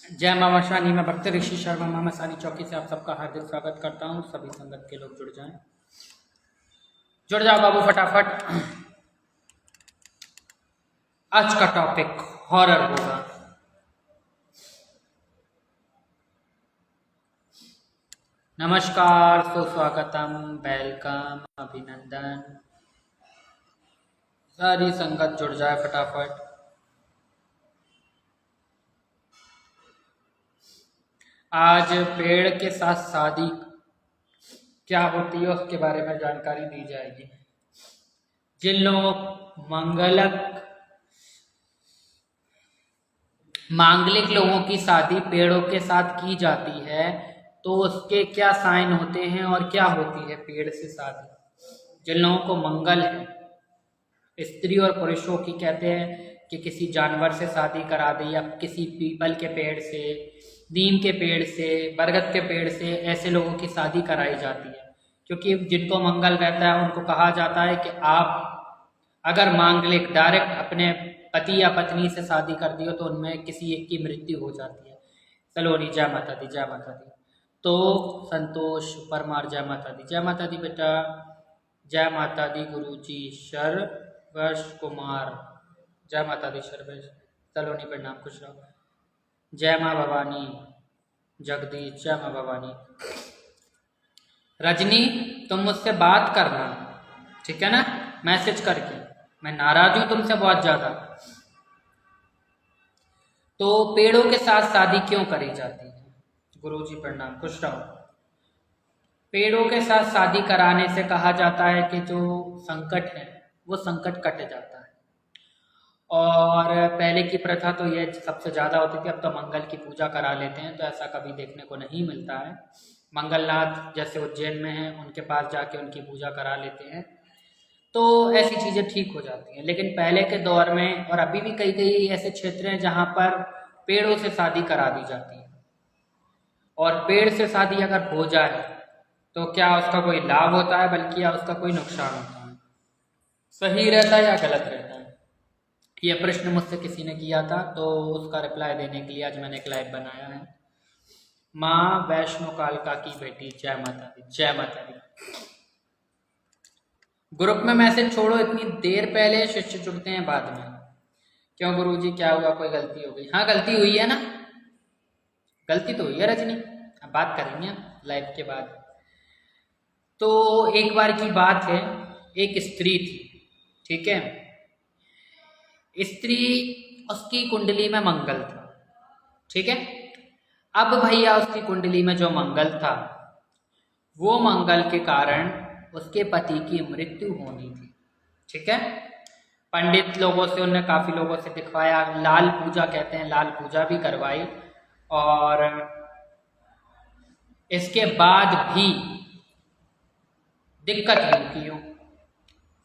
जय मामा शानी, मैं भक्त ऋषि शर्मा मामा सानी चौकी से आप सबका हार्दिक स्वागत करता हूँ। सभी संगत के लोग जुड़ जाओ बाबू फटाफट। आज का टॉपिक हॉरर होगा। नमस्कार, सुस्वागतम, वेलकम, अभिनंदन। सारी संगत जुड़ जाए फटाफट। आज पेड़ के साथ शादी क्या होती है उसके बारे में जानकारी दी जाएगी। जिन लोगों मांगलिक लोगों की शादी पेड़ों के साथ की जाती है तो उसके क्या साइन होते हैं और क्या होती है पेड़ से शादी। जिन लोगों को मंगल है, स्त्री और पुरुषों की कहते हैं कि किसी जानवर से शादी करा दी या किसी पीपल के पेड़ से, नीम के पेड़ से, बरगद के पेड़ से, ऐसे लोगों की शादी कराई जाती है। क्योंकि जिनको मंगल रहता है उनको कहा जाता है कि आप अगर मांगलिक डायरेक्ट अपने पति या पत्नी से शादी कर दी हो तो उनमें किसी एक की मृत्यु हो जाती है। चलो नी, जय माता दी, जय माता दी। तो संतोष परमार, जय माता दी, जय माता दी बेटा, जय माता दी गुरुजी सर्वेश कुमार, जय माता दी सर्वेश। चलो नी, प्रणाम, खुश रहो। जय माँ भवानी जगदीश, जय माँ भवानी। रजनी, तुम मुझसे बात करना, ठीक है ना, मैसेज करके। मैं नाराज हूं तुमसे बहुत ज्यादा। तो पेड़ों के साथ शादी क्यों करी जाती है? गुरुजी प्रणाम, खुश रहो। पेड़ों के साथ शादी कराने से कहा जाता है कि जो संकट है वो संकट कट जाता है। और पहले की प्रथा तो ये सबसे ज्यादा होती थी, अब तो मंगल की पूजा करा लेते हैं, तो ऐसा कभी देखने को नहीं मिलता है। मंगलनाथ जैसे उज्जैन में हैं, उनके पास जाके उनकी पूजा करा लेते हैं तो ऐसी चीज़ें ठीक हो जाती हैं। लेकिन पहले के दौर में और अभी भी कई कई ऐसे क्षेत्र हैं जहाँ पर पेड़ों से शादी करा दी जाती है। और पेड़ से शादी अगर हो जाए तो क्या उसका कोई लाभ होता है, बल्कि या उसका कोई नुकसान होता है? सही रहता है या गलत रहता है? ये प्रश्न मुझसे किसी ने किया था, तो उसका रिप्लाई देने के लिए आज मैंने एक लाइव बनाया है। माँ वैष्णो कालका की बेटी, जय माता दी, जय माता दी। ग्रुप में मैसेज छोड़ो, इतनी देर पहले शिष्य जुड़ते हैं बाद में। क्यों गुरुजी, क्या हुआ, कोई गलती हो गई? हाँ, गलती हुई है ना, गलती तो हुई है रजनी। अब बात करेंगे लाइव के बाद। तो एक बार की बात है, एक स्त्री थी, ठीक है। स्त्री, उसकी कुंडली में मंगल था, ठीक है। अब भैया उसकी कुंडली में जो मंगल था वो मंगल के कारण उसके पति की मृत्यु होनी थी, ठीक है। पंडित लोगों से, उन्होंने काफी लोगों से दिखवाया, लाल पूजा कहते हैं, लाल पूजा भी करवाई। और इसके बाद भी दिक्कत यूं की यूं,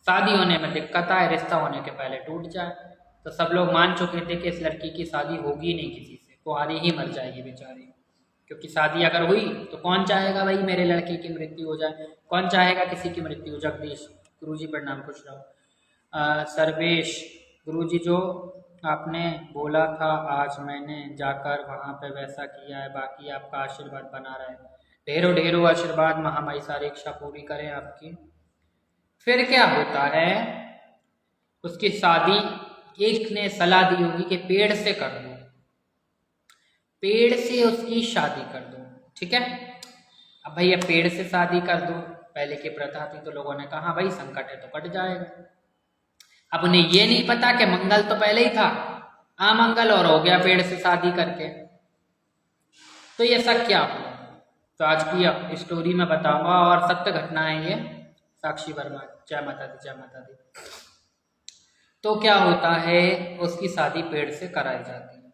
शादी होने में दिक्कत आए, रिश्ता होने के पहले टूट जाए। तो सब लोग मान चुके थे कि इस लड़की की शादी होगी नहीं किसी से, कुंवारी ही मर जाएगी बेचारी। क्योंकि शादी अगर हुई तो कौन चाहेगा भाई मेरे लड़के की मृत्यु हो जाए, कौन चाहेगा किसी की मृत्यु? जगदीश गुरुजी प्रणाम, खुश रहो। सर्वेश गुरुजी, जो आपने बोला था आज मैंने जाकर वहाँ पे वैसा किया है, बाकी आपका आशीर्वाद बना रहे। ढेरों ढेरों आशीर्वाद, महामाई सारी इच्छा पूरी करें आपकी। फिर क्या होता है, उसकी शादी एक ने सलाह दी होगी कि पेड़ से कर दो, पेड़ से उसकी शादी कर दो, ठीक है। अब भैया पेड़ से शादी कर दो, पहले की प्रथा थी, तो लोगों ने कहा भाई संकट है तो कट जाएगा। अब उन्हें ये नहीं पता कि मंगल तो पहले ही था, अमंगल और हो गया पेड़ से शादी करके। तो ये सब क्या हुआ, तो आज की स्टोरी में बताऊंगा, और सत्य घटना है ये। साक्षी वर्मा, जय माता दी, जय माता दी। तो क्या होता है, उसकी शादी पेड़ से कराई जाती है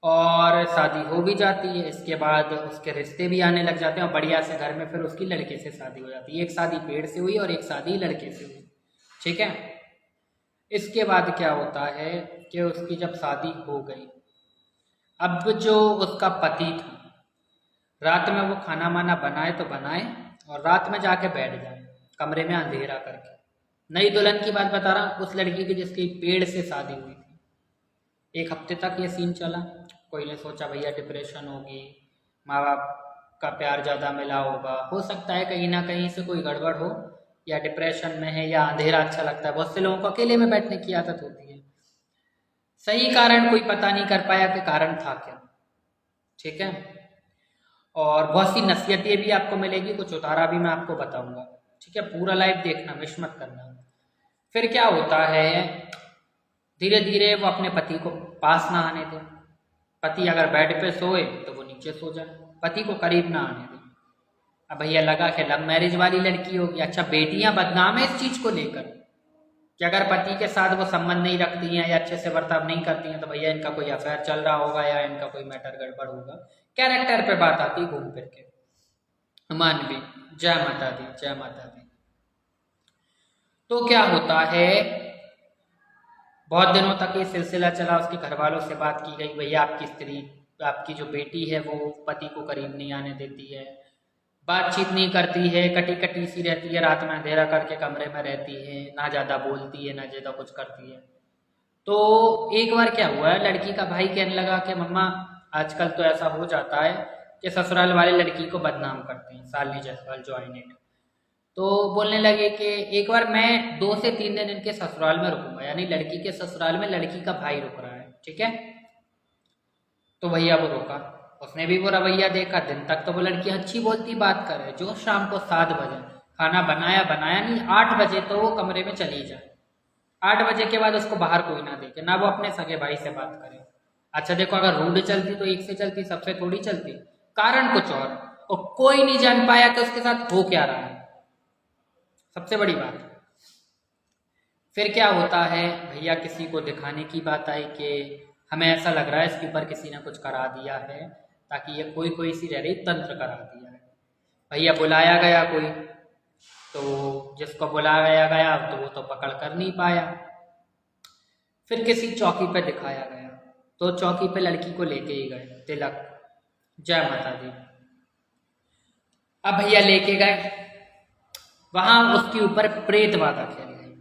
और शादी हो भी जाती है। इसके बाद उसके रिश्ते भी आने लग जाते हैं और बढ़िया से घर में फिर उसकी लड़के से शादी हो जाती है। एक शादी पेड़ से हुई और एक शादी लड़के से हुई, ठीक है। इसके बाद क्या होता है कि उसकी जब शादी हो गई, अब जो उसका पति था, रात में वो खाना वाना बनाए तो बनाए और रात में जाके बैठ जाए कमरे में अंधेरा करके। नई दुल्हन की बात बता रहा हूँ, उस लड़की की जिसकी पेड़ से शादी हुई थी। एक हफ्ते तक ये सीन चला। कोई ने सोचा भैया डिप्रेशन होगी, माँ बाप का प्यार ज़्यादा मिला होगा, हो सकता है कहीं ना कहीं से कोई गड़बड़ हो, या डिप्रेशन में है, या अंधेरा अच्छा लगता है। बहुत से लोगों को अकेले में बैठने की आदत होती है। सही कारण कोई पता नहीं कर पाया कि कारण था क्या। ठीक है, और बहुत सी नसीहतें भी आपको मिलेगी, कुछ उतारा भी मैं आपको बताऊंगा। ठीक है, पूरा लाइव देखना, मिस मत करना। फिर क्या होता है, धीरे धीरे वो अपने पति को पास ना आने दे। पति अगर बेड पे सोए तो वो नीचे सो जाए, पति को करीब ना आने दे। अब भैया लगा कि लव मैरिज वाली लड़की होगी। अच्छा, बेटियां बदनाम है इस चीज को लेकर कि अगर पति के साथ वो संबंध नहीं रखती हैं या अच्छे से बर्ताव नहीं करती हैं तो भैया इनका कोई अफेयर चल रहा होगा या इनका कोई मैटर गड़बड़ होगा। कैरेक्टर पे बात आती है घूम फिर के। मानवी, जय माता दी, जय माता दी। तो क्या होता है, बहुत दिनों तक ये सिलसिला चला, उसके घर वालों से बात की गई, भैया आपकी स्त्री, आपकी जो बेटी है वो पति को करीब नहीं आने देती है, बातचीत नहीं करती है, कटी कटी सी रहती है, रात में अंधेरा करके कमरे में रहती है, ना ज़्यादा बोलती है ना ज़्यादा कुछ करती है। तो एक बार क्या हुआ है, लड़की का भाई कहने लगा कि मम्मा आजकल तो ऐसा हो जाता है कि ससुराल वाले लड़की को बदनाम करते हैं, शालिनी जायसवाल जो आई नेट। तो बोलने लगे कि एक बार मैं 2 से 3 दिन इनके ससुराल में रुकूंगा, यानी लड़की के ससुराल में लड़की का भाई रुक रहा है। ठीक है, तो भैया वो रुका, उसने भी वो रवैया देखा। दिन तक तो वो लड़की अच्छी बोलती बात करे, जो शाम को 7 बजे खाना बनाया नहीं, 8 बजे तो वो कमरे में चली जाए। 8 बजे के बाद उसको बाहर कोई ना देखे, ना वो अपने सगे भाई से बात करे। अच्छा देखो, अगर रूड चलती तो एक से चलती, सबसे थोड़ी चलती। कारण कुछ और कोई नहीं जान पाया कि उसके साथ हो क्या रहा है, सबसे बड़ी बात। फिर क्या होता है, भैया किसी को दिखाने की बात आई कि हमें ऐसा लग रहा है इसके ऊपर किसी ने कुछ करा दिया है, ताकि ये कोई सी रह रही तंत्र करा दिया है। भैया बुलाया गया कोई, तो जिसको बुलाया गया तो वो तो पकड़ कर नहीं पाया। फिर किसी चौकी पे दिखाया गया, तो चौकी पे लड़की को लेके ही गए, तिलक, जय माता दी। अब भैया लेके गए, वहां उसके ऊपर प्रेत बाधा खेल गई,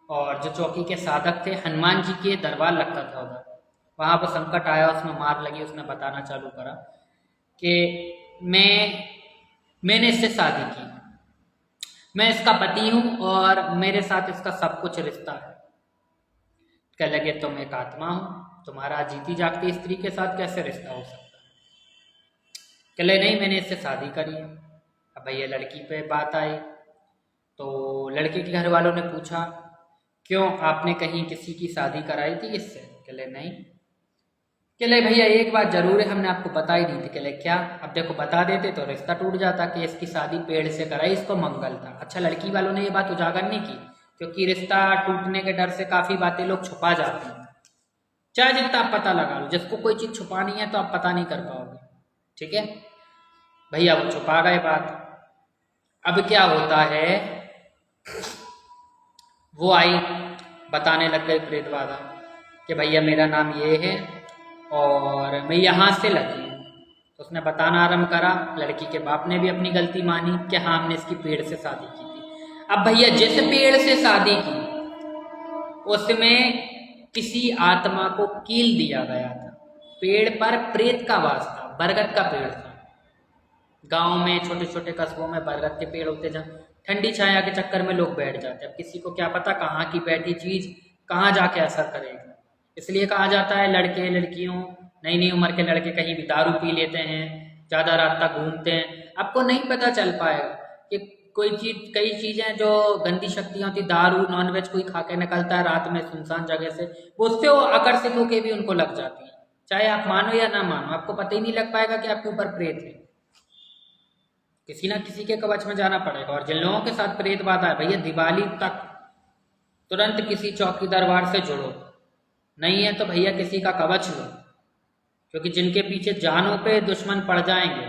और जो चौकी के साधक थे, हनुमान जी के दरबार लगता था उधर, वहां पर संकट आया, उसमें मार लगी। उसने बताना चालू करा कि मैंने इससे शादी की, मैं इसका पति हूं और मेरे साथ इसका सब कुछ रिश्ता है। कह लगे तुम एक आत्मा हो, तुम्हारा जीती जागती स्त्री के साथ कैसे रिश्ता हो सकता है? कह ले नहीं, मैंने इससे शादी करी है। अब भैया लड़की पे बात आई, तो लड़के के घर वालों ने पूछा क्यों, आपने कहीं किसी की शादी कराई थी इससे? कह ले नहीं। कह ले भैया एक बात जरूर है, हमने आपको बता ही दी थी। कह ले क्या? अब देखो बता देते तो रिश्ता टूट जाता कि इसकी शादी पेड़ से कराई, इसको मंगल था। अच्छा, लड़की वालों ने ये बात उजागर नहीं की, क्योंकि रिश्ता टूटने के डर से काफी बातें लोग छुपा जाते हैं। चाहे जितना आप पता लगा लो, जिसको कोई चीज छुपानी है तो आप पता नहीं कर पाओगे। ठीक है, भैया वो छुपा गए बात। अब क्या होता है, वो आई, बताने लग गई प्रेत बाधा कि भैया मेरा नाम ये है और मैं यहाँ से लगी हूँ। तो उसने बताना आरंभ करा। लड़की के बाप ने भी अपनी गलती मानी कि हाँ हमने इसकी पेड़ से शादी की थी। अब भैया जिस पेड़ से शादी की उसमें किसी आत्मा को कील दिया गया था। पेड़ पर प्रेत का वास था, बरगद का पेड़ था। गांव में, छोटे छोटे कस्बों में बरगद के पेड़ होते, जहाँ ठंडी छाया के चक्कर में लोग बैठ जाते हैं। अब किसी को क्या पता कहाँ की बैठी चीज कहाँ जाके असर करेगी। इसलिए कहा जाता है लड़के लड़कियों, नई नई उम्र के लड़के कहीं भी दारू पी लेते हैं, ज्यादा रात तक घूमते हैं, आपको नहीं पता चल पाएगा कि कोई चीज, कई चीजें जो गंदी शक्तियां होती, दारू नॉनवेज कोई खा के निकलता है रात में सुनसान जगह से, वो उससे वो आकर्षित होके भी उनको लग जाती है। चाहे आप मानो या ना मानो, आपको पता ही नहीं लग पाएगा कि आपके ऊपर प्रेत है। किसी ना किसी के कवच में जाना पड़ेगा। और जिन लोगों के साथ प्रेत बाधा है भैया, दिवाली तक तुरंत किसी चौकी दरबार से जुड़ो, नहीं है तो भैया किसी का कवच लो, क्योंकि जिनके पीछे जानों पे दुश्मन पड़ जाएंगे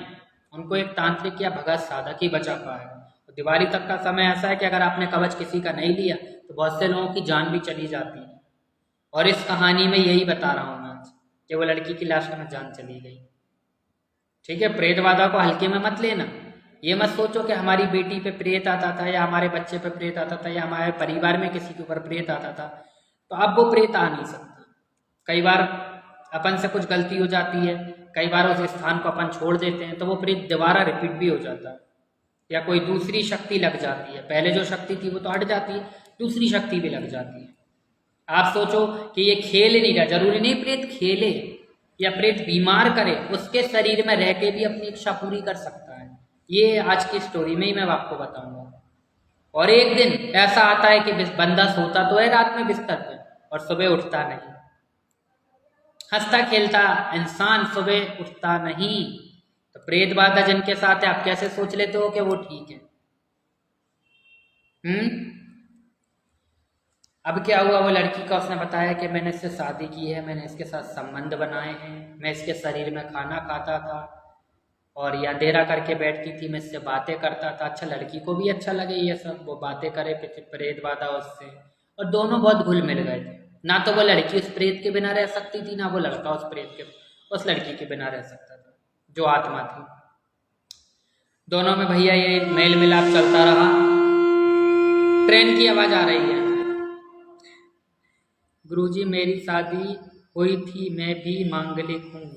उनको एक तांत्रिक या भगत साधक ही बचा पाएगा। तो दिवाली तक का समय ऐसा है कि अगर आपने कवच किसी का नहीं लिया तो बहुत से लोगों की जान भी चली जाती है। और इस कहानी में यही बता रहा हूं मैं आज कि वो लड़की की लास्ट में जान चली गई। ठीक है, प्रेत बाधा को हल्के में मत लेना। ये मत सोचो कि हमारी बेटी पे प्रेत आता था या हमारे बच्चे पे प्रेत आता था या हमारे परिवार में किसी के ऊपर प्रेत आता था तो अब वो प्रेत आ नहीं सकता। कई बार अपन से कुछ गलती हो जाती है, कई बार उस स्थान को अपन छोड़ देते हैं तो वो प्रेत दोबारा रिपीट भी हो जाता है, या कोई दूसरी शक्ति लग जाती है, पहले जो शक्ति थी वो तो हट जाती है, दूसरी शक्ति भी लग जाती है। आप सोचो कि ये खेल नहीं रहा, जरूरी नहीं प्रेत खेले या प्रेत बीमार करे, उसके शरीर में रह के भी अपनी इच्छा पूरी कर सकता है। ये आज की स्टोरी में ही मैं आपको बताऊंगा। और एक दिन ऐसा आता है कि बंदा सोता तो है रात में बिस्तर पे और सुबह उठता नहीं, हंसता खेलता इंसान सुबह उठता नहीं। तो प्रेत बाधा जिनके साथ है, आप कैसे सोच लेते हो कि वो ठीक है? अब क्या हुआ, वो लड़की का उसने बताया कि मैंने इससे शादी की है, मैंने इसके साथ संबंध बनाए हैं, मैं इसके शरीर में खाना खाता था और या अंधेरा करके बैठती थी, मैं इससे बातें करता था। अच्छा, लड़की को भी अच्छा लगे ये सब, वो बातें करे प्रेत बाधा उससे, और दोनों बहुत घुल मिल गए थे। ना तो वो लड़की उस प्रेत के बिना रह सकती थी, ना वो लड़का उस लड़की के बिना रह सकता था जो आत्मा थी। दोनों में भैया ये मेल मिलाप चलता रहा। ट्रेन की आवाज आ रही है। गुरुजी, मेरी शादी हुई थी, मैं भी मांगलिक हूँ,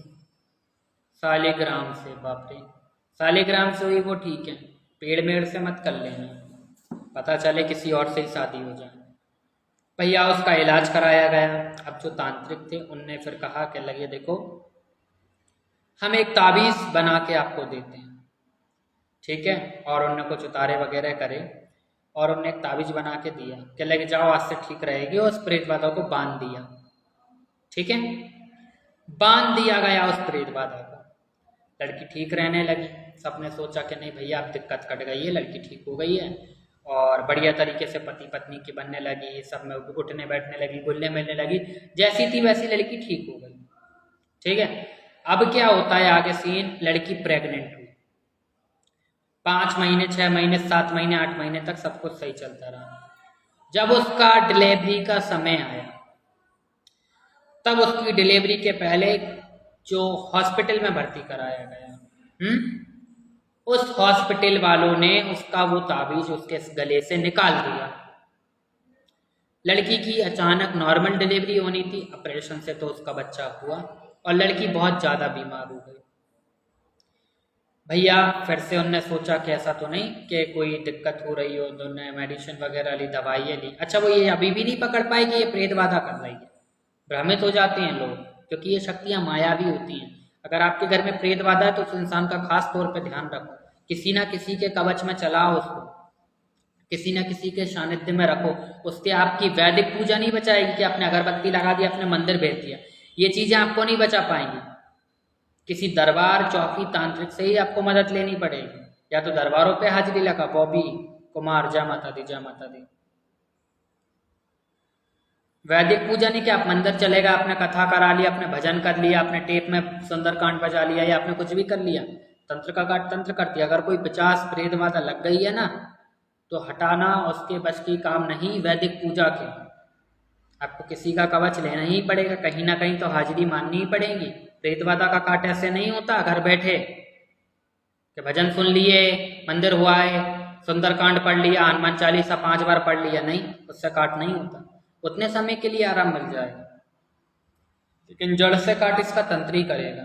सालिग्राम से। बाप रे, सालिग्राम से हुई वो ठीक है, पेड़ मेड़ से मत कर लेना, पता चले किसी और से ही शादी हो जाए। भैया उसका इलाज कराया गया। अब जो तांत्रिक थे उनने फिर कहा कि लगे देखो, हम एक ताबीज बना के आपको देते हैं, ठीक है। और उनने कुछ उतारे वगैरह करे और उन्होंने एक ताबीज बना के दिया कि लेके जाओ, आज से ठीक रहेगी। और उस प्रेत बाधा को बांध दिया, ठीक है, बांध दिया गया उस प्रेत बाधा को। लड़की ठीक रहने लगी। सबने सोचा कि नहीं भैया अब दिक्कत कट गई है, लड़की ठीक हो गई है और बढ़िया तरीके से पति पत्नी की बनने लगी, सब में उठने बैठने लगी, घुलने मिलने लगी, जैसी थी वैसी लड़की ठीक हो गई, ठीक है। अब क्या होता है आगे सीन, लड़की प्रेग्नेंट हुई। 5 महीने, 6 महीने, 7 महीने, 8 महीने तक सब कुछ सही चलता रहा। जब उसका डिलीवरी का समय आया, तब उसकी डिलीवरी के पहले जो हॉस्पिटल में भर्ती कराया गया, उस हॉस्पिटल वालों ने उसका वो ताबीज उसके गले से निकाल दिया। लड़की की अचानक नॉर्मल डिलीवरी होनी थी, ऑपरेशन से तो उसका बच्चा हुआ और लड़की बहुत ज़्यादा बीमार हो गई। भैया फिर से उनने सोचा कि ऐसा तो नहीं कि कोई दिक्कत हो रही हो, तो उन्होंने मेडिसिन वगैरह ली, दवाइयाँ ली। अच्छा, वो ये अभी भी नहीं पकड़ पाए कि ये प्रेत बाधा कर रही है। भ्रमित हो जाते हैं लोग, क्योंकि ये शक्तियाँ मायावी होती हैं। अगर आपके घर में प्रेत बाधा है तो उस इंसान का खास तौर पे ध्यान रखो, किसी ना किसी के कवच में चलाओ उसको, किसी ना किसी के सानिध्य में रखो। उससे आपकी वैदिक पूजा नहीं बचाएगी कि आपने अगरबत्ती लगा दी, अपने मंदिर भेज दिया, ये चीज़ें आपको नहीं बचा पाएंगी। किसी दरबार चौकी तांत्रिक से ही आपको मदद लेनी पड़ेगी, या तो दरबारों पे हाजिरी लगा, बॉबी कुमार, जय माता दी, जय माता दी। वैदिक पूजा नहीं कि आप मंदिर चलेगा, आपने कथा करा लिया, आपने भजन कर लिया, आपने टेप में सुंदरकांड बजा लिया, या आपने कुछ भी कर लिया, तंत्र का काट तंत्र कर दिया। अगर कोई 50 प्रेत बाधा लग गई है ना, तो हटाना उसके बस की काम नहीं वैदिक पूजा के। आपको किसी का कवच लेना ही पड़ेगा, कहीं ना कहीं तो हाजिरी माननी ही पड़ेगी। प्रेत बाधा का काट ऐसे नहीं होता घर बैठे कि भजन सुन लिए, मंदिर हुआ है, सुंदरकांड पढ़ लिया, हनुमान चालीसा 5 बार पढ़ लिया, नहीं, उससे काट नहीं होता। उतने समय के लिए आराम मिल जाएगा, लेकिन जड़ से काट इसका तंत्र ही करेगा।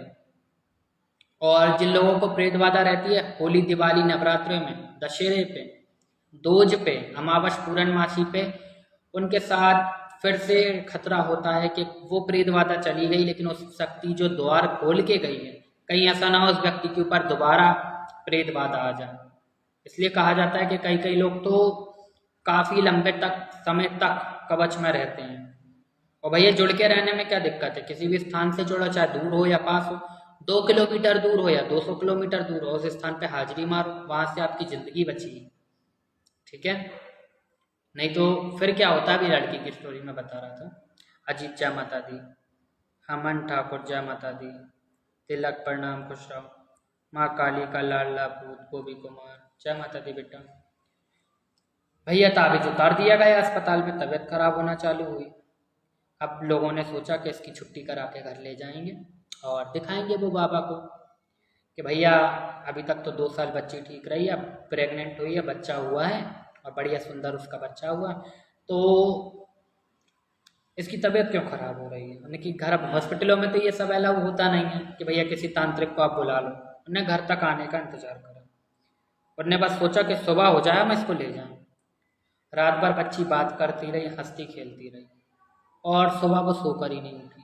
और जिन लोगों को प्रेत बाधा रहती है, होली, दिवाली, नवरात्रि में, दशहरे पे, दोज पे, अमावस पूर्णमासी पे, उनके साथ फिर से खतरा होता है कि वो प्रेत बाधा चली गई, लेकिन उस शक्ति जो द्वार खोल के गई है, कहीं ऐसा ना हो उस व्यक्ति के ऊपर दोबारा प्रेत बाधा आ जाए। इसलिए कहा जाता है कि कई कई लोग तो काफी लंबे तक समय तक कवच में रहते हैं। और भैया जुड़ के रहने में क्या दिक्कत है, किसी भी स्थान से जुड़ो, चाहे दूर हो या पास हो, 2 किलोमीटर दूर हो या 200 किलोमीटर दूर हो, उस स्थान पे हाजिरी मारो, वहां से आपकी जिंदगी बची, ठीक है। नहीं तो फिर क्या होता है, अभी लड़की की स्टोरी में बता रहा था। अजीत, जय माता दी। अमन ठाकुर, जय माता दी। तिलक, प्रणाम, खुश रहो। माँ काली का लाडला पूत गोभी कुमार, जय माता दी बेटा। भैया ताबीज उतार दिया गया अस्पताल में, तबीयत खराब होना चालू हुई। अब लोगों ने सोचा कि इसकी छुट्टी करा के घर ले जाएंगे और दिखाएंगे वो बाबा को कि भैया अभी तक तो 2 साल बच्ची ठीक रही, अब प्रेग्नेंट हुई है, बच्चा हुआ है और बढ़िया सुंदर उसका बच्चा हुआ, तो इसकी तबीयत क्यों खराब हो रही है। हमने कि घर हॉस्पिटलों में तो ये सब अलाउ होता नहीं है कि भैया किसी तांत्रिक को आप बुला लो, उन्हें घर तक आने का इंतजार करा। उन्होंने बस सोचा कि सुबह हो जाए मैं इसको ले जाऊं। रात भर बच्ची बात करती रही, हंसती खेलती रही, और सुबह वो सोकर ही नहीं उठी।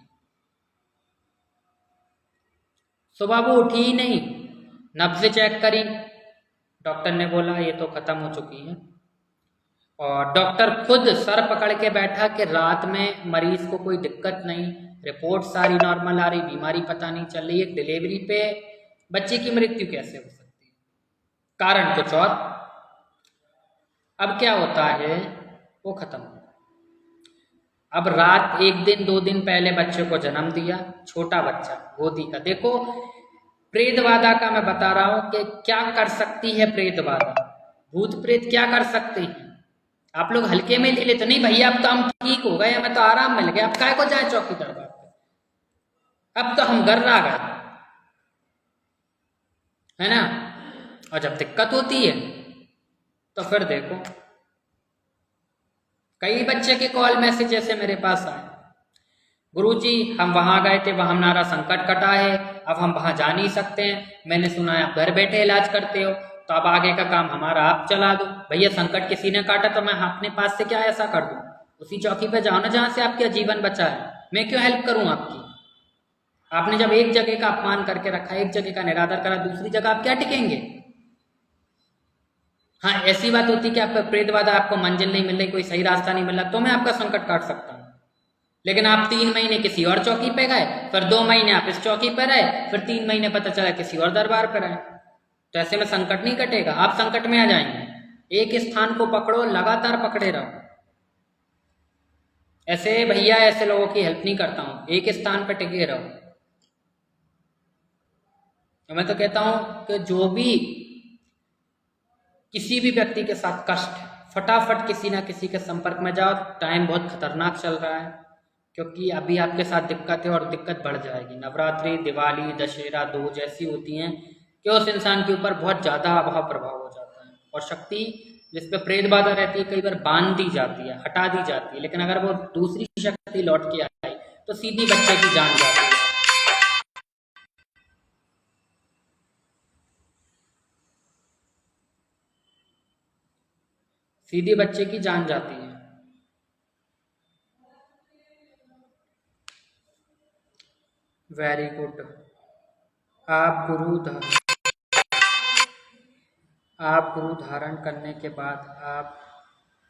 सुबह वो उठी ही नहीं, नब्ज़ चेक करी, डॉक्टर ने बोला ये तो खत्म हो चुकी है। और डॉक्टर खुद सर पकड़ के बैठा कि रात में मरीज को कोई दिक्कत नहीं, रिपोर्ट सारी नॉर्मल आ रही, बीमारी पता नहीं चल रही है, डिलीवरी पे बच्चे की मृत्यु कैसे हो सकती है, कारण कुछ और। अब क्या होता है, वो खत्म। अब रात 1 दिन 2 दिन पहले बच्चे को जन्म दिया, छोटा बच्चा गोदी का। देखो प्रेतबाधा का मैं बता रहा हूं कि क्या कर सकती है प्रेतबाधा, भूत प्रेत क्या कर सकते हैं। आप लोग हल्के में ले लेते, नहीं भैया अब तो हम ठीक हो गए, हमें तो आराम मिल गया, अब काय को जाए चौकी दरबार पे, अब तो हम गर्रा गए, है ना। और जब दिक्कत होती है तो फिर देखो, कई बच्चे के कॉल मैसेज जैसे मेरे पास आए, गुरुजी हम वहां गए थे, वहां हमारा संकट कटा है, अब हम वहां जा नहीं सकते हैं, मैंने सुना है आप घर बैठे इलाज करते हो, तो अब आगे का काम हमारा आप चला दो। भैया संकट किसी ने काटा तो मैं अपने पास से क्या ऐसा कर दूं, उसी चौकी पे जाओ ना जहां से आपका जीवन बचा है, मैं क्यों हेल्प करूं आपकी। आपने जब एक जगह का अपमान करके रखा, एक जगह का निरादर करा, दूसरी जगह आप क्या टिकेंगे। हाँ ऐसी बात होती कि आपका प्रेतबाधा, आपको मंजिल नहीं मिल रही, कोई सही रास्ता नहीं मिल रहा, तो मैं आपका संकट काट सकता हूँ। लेकिन आप 3 महीने किसी और चौकी पे गए, फिर 2 महीने आप इस चौकी पे रहे, फिर 3 महीने पता चला किसी और दरबार पर रहे, तो ऐसे में संकट नहीं कटेगा, आप संकट में आ जाएंगे। एक स्थान को पकड़ो, लगातार पकड़े रहो। ऐसे भैया ऐसे लोगों की हेल्प नहीं करता हूं, एक स्थान पर टिके रहो। तो मैं तो कहता हूं कि जो भी किसी भी व्यक्ति के साथ कष्ट, फटाफट किसी ना किसी के संपर्क में जाओ। टाइम बहुत खतरनाक चल रहा है, क्योंकि अभी आपके साथ दिक्कत है और दिक्कत बढ़ जाएगी। नवरात्रि, दिवाली, दशहरा 2 जैसी होती हैं कि उस इंसान के ऊपर बहुत ज़्यादा अभाव प्रभाव हो जाता है, और शक्ति जिस पे प्रेत बाधा रहती है कई बार बांध दी जाती है, हटा दी जाती है, लेकिन अगर वो दूसरी शक्ति लौट के आई तो सीधी बच्चे की जान जाती है। सीधी बच्चे की जान जाती है। Very good. आप गुरु धारण करने के बाद आप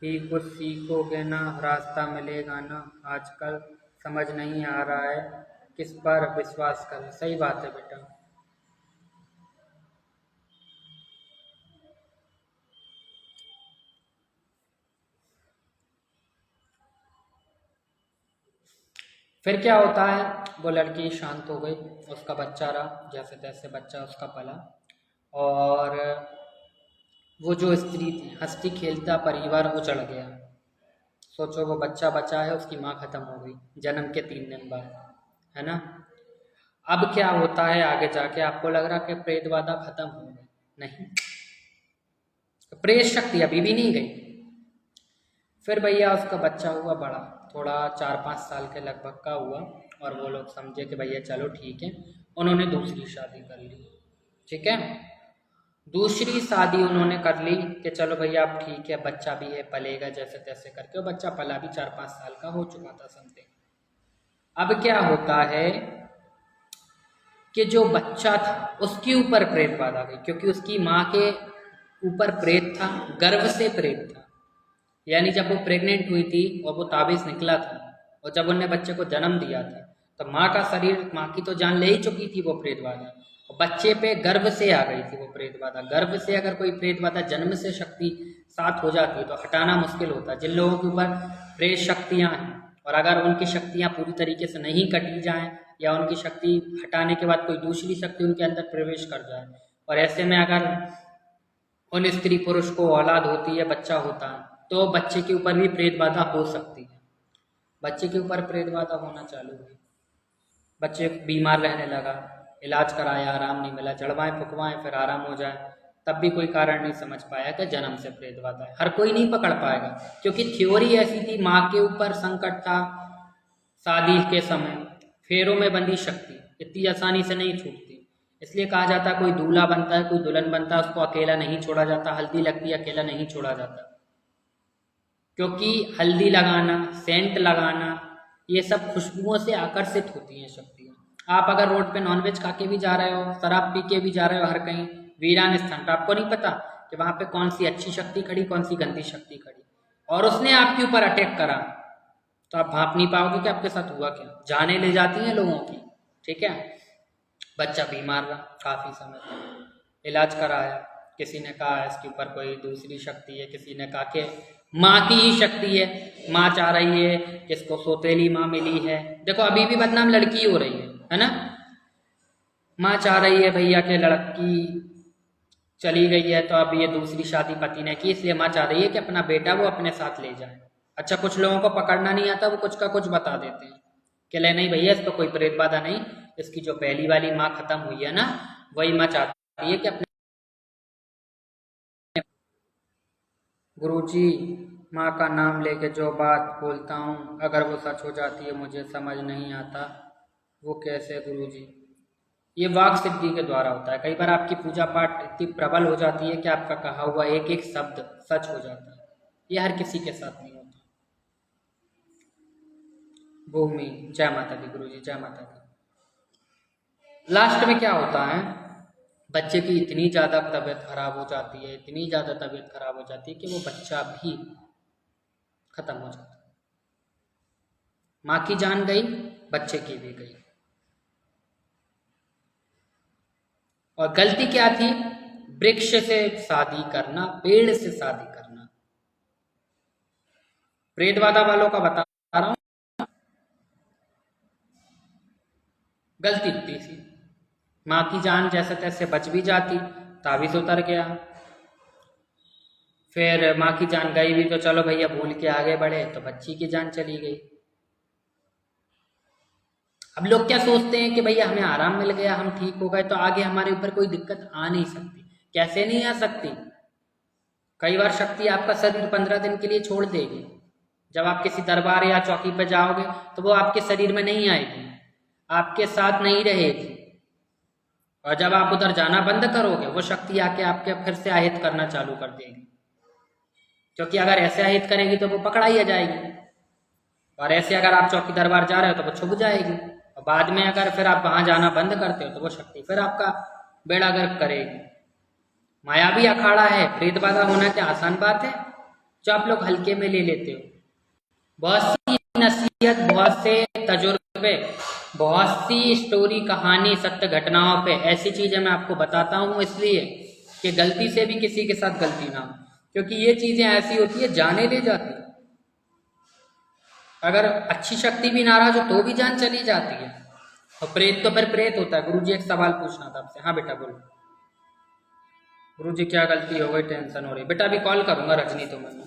भी कुछ सीखोगे ना, रास्ता मिलेगा ना। आजकल समझ नहीं आ रहा है किस पर विश्वास करें। सही बात है बेटा। फिर क्या होता है, वो लड़की शांत हो गई, उसका बच्चा रहा, जैसे तैसे बच्चा उसका पला, और वो जो स्त्री थी, हंसती खेलता परिवार उजड़ गया। सोचो वो बच्चा बचा है, उसकी माँ खत्म हो गई जन्म के 3 दिन बाद, है ना। अब क्या होता है आगे जाके, आपको लग रहा कि प्रेत बाधा खत्म हो गई, नहीं, प्रेत शक्ति अभी भी नहीं गई। फिर भैया उसका बच्चा हुआ बड़ा, थोड़ा 4-5 साल के लगभग का हुआ, और वो लोग समझे कि भैया चलो ठीक है, उन्होंने दूसरी शादी कर ली। ठीक है, दूसरी शादी उन्होंने कर ली कि चलो भैया अब ठीक है, बच्चा भी है, पलेगा जैसे तैसे करके। और बच्चा पला भी 4-5 साल का हो चुका था समथिंग। अब क्या होता है कि जो बच्चा था उसके ऊपर प्रेत बाधा गई, क्योंकि उसकी माँ के ऊपर प्रेत था, गर्भ से प्रेत था। यानी जब वो प्रेग्नेंट हुई थी और वो ताबीज निकला था, और जब उन्होंने बच्चे को जन्म दिया था, तो माँ का शरीर, माँ की तो जान ले ही चुकी थी वो प्रेत बाधा, और बच्चे पे गर्भ से आ गई थी वो प्रेत बाधा। गर्भ से अगर कोई प्रेत बाधा जन्म से शक्ति साथ हो जाती है तो हटाना मुश्किल होता है। जिन लोगों के ऊपर प्रेत शक्तियाँ हैं, और अगर उनकी शक्तियाँ पूरी तरीके से नहीं कटी जाएं, या उनकी शक्ति हटाने के बाद कोई दूसरी शक्ति उनके अंदर प्रवेश कर जाए, और ऐसे में अगर उन स्त्री पुरुष को औलाद होती है, बच्चा होता है, तो बच्चे के ऊपर भी प्रेत बाधा हो सकती है। बच्चे के ऊपर प्रेत बाधा होना चालू हुई, बच्चे बीमार रहने लगा, इलाज कराया, आराम नहीं मिला, जड़वाएं फुकवाएं फिर आराम हो जाए, तब भी कोई कारण नहीं समझ पाया कि जन्म से प्रेत बाधा है। हर कोई नहीं पकड़ पाएगा, क्योंकि थ्योरी ऐसी थी, माँ के ऊपर संकट था, शादी के समय फेरों में बंधी शक्ति इतनी आसानी से नहीं छूटती। इसलिए कहा जाता है कोई दूल्हा बनता है, कोई दुल्हन बनता है, उसको अकेला नहीं छोड़ा जाता, हल्दी लगती है अकेला नहीं छोड़ा जाता। क्योंकि हल्दी लगाना, सेंट लगाना, ये सब खुशबुओं से आकर्षित होती हैं शक्तियाँ। आप अगर रोड पे नॉनवेज खा के भी जा रहे हो, शराब पी के भी जा रहे हो हर कहीं वीरान स्थान, तो आपको नहीं पता कि वहाँ पे कौन सी अच्छी शक्ति खड़ी, कौन सी गंदी शक्ति खड़ी, और उसने आपके ऊपर अटैक करा, तो आप भाप नहीं पाओगे कि आपके साथ हुआ क्या। जाने ले जाती हैं लोगों की, ठीक है। बच्चा बीमार रहा काफ़ी समय तक, इलाज कराया, किसी ने कहा इसके ऊपर कोई दूसरी शक्ति है, किसी ने कहा कि माँ की ही शक्ति है, माँ चाह रही है कि इसको सौतेली माँ मिली है। देखो अभी भी बदनाम लड़की हो रही है ना। माँ चाह रही है भैया के लड़की चली गई है, तो अब ये दूसरी शादी पति ने की, इसलिए माँ चाह रही है कि अपना बेटा वो अपने साथ ले जाए। अच्छा, कुछ लोगों को पकड़ना नहीं आता, वो कुछ का कुछ बता देते हैं कि ले नहीं भैया, इस पर कोई प्रेत बाधा नहीं, इसकी जो पहली वाली माँ खत्म हुई है ना, वही माँ चाहती है कि अपने। गुरुजी, माँ का नाम लेके जो बात बोलता हूँ अगर वो सच हो जाती है मुझे समझ नहीं आता, वो कैसे गुरुजी? ये वाक सिद्धि के द्वारा होता है। कई बार आपकी पूजा पाठ इतनी प्रबल हो जाती है कि आपका कहा हुआ एक एक शब्द सच हो जाता है। ये हर किसी के साथ नहीं होता। भूमि, जय माता दी गुरुजी, जय माता दी। लास्ट में क्या होता है, बच्चे की इतनी ज़्यादा तबीयत खराब हो जाती है, इतनी ज़्यादा तबीयत खराब हो जाती है कि वो बच्चा भी खत्म हो जाता है। माँ की जान गई, बच्चे की भी गई। और गलती क्या थी? वृक्ष से शादी करना, पेड़ से शादी करना। प्रेतवादा वालों का बता रहा हूं, गलती थी। माँ की जान जैसे तैसे बच भी जाती, ताबीज उतर गया। फिर माँ की जान गई भी तो चलो भैया भूल के आगे बढ़े, तो बच्ची की जान चली गई। अब लोग क्या सोचते हैं कि भैया हमें आराम मिल गया, हम ठीक हो गए, तो आगे हमारे ऊपर कोई दिक्कत आ नहीं सकती। कैसे नहीं आ सकती? कई बार शक्ति आपका शरीर 15 दिन के लिए छोड़ देगी। जब आप किसी दरबार या चौकी पर जाओगे तो वो आपके शरीर में नहीं आएगी, आपके साथ नहीं रहेगी। और जब आप उधर जाना बंद करोगे, वो शक्ति आके आपके फिर से आहित करना चालू कर देगी। क्योंकि अगर ऐसे आहित करेगी तो वो पकड़ाई आ जाएगी, और ऐसे अगर आप चौकी दरबार जा रहे हो तो वो छुप जाएगी। और बाद में अगर फिर आप वहां जाना बंद करते हो तो वो शक्ति फिर आपका बेड़ा गर्क करेगी। मायावी अखाड़ा है, प्रेत बाधा होना क्या आसान बात है जो आप लोग हल्के में ले लेते हो। बहुत सी नसीहत, बहुत से तजुर्बे, बहुत सी स्टोरी, कहानी, सत्य घटनाओं पे ऐसी चीजें मैं आपको बताता हूँ, इसलिए कि गलती से भी किसी के साथ गलती ना हो। क्योंकि ये चीजें ऐसी होती है, जाने ले जाती है। अगर अच्छी शक्ति भी नाराज हो तो भी जान चली जाती है। और प्रेत तो फिर प्रेत होता है। गुरुजी एक सवाल पूछना था आपसे। हाँ बेटा बोलो। गुरुजी क्या गलती हो गई, टेंशन हो रही? बेटा अभी कॉल करूंगा रजनी तुम्हें मैं।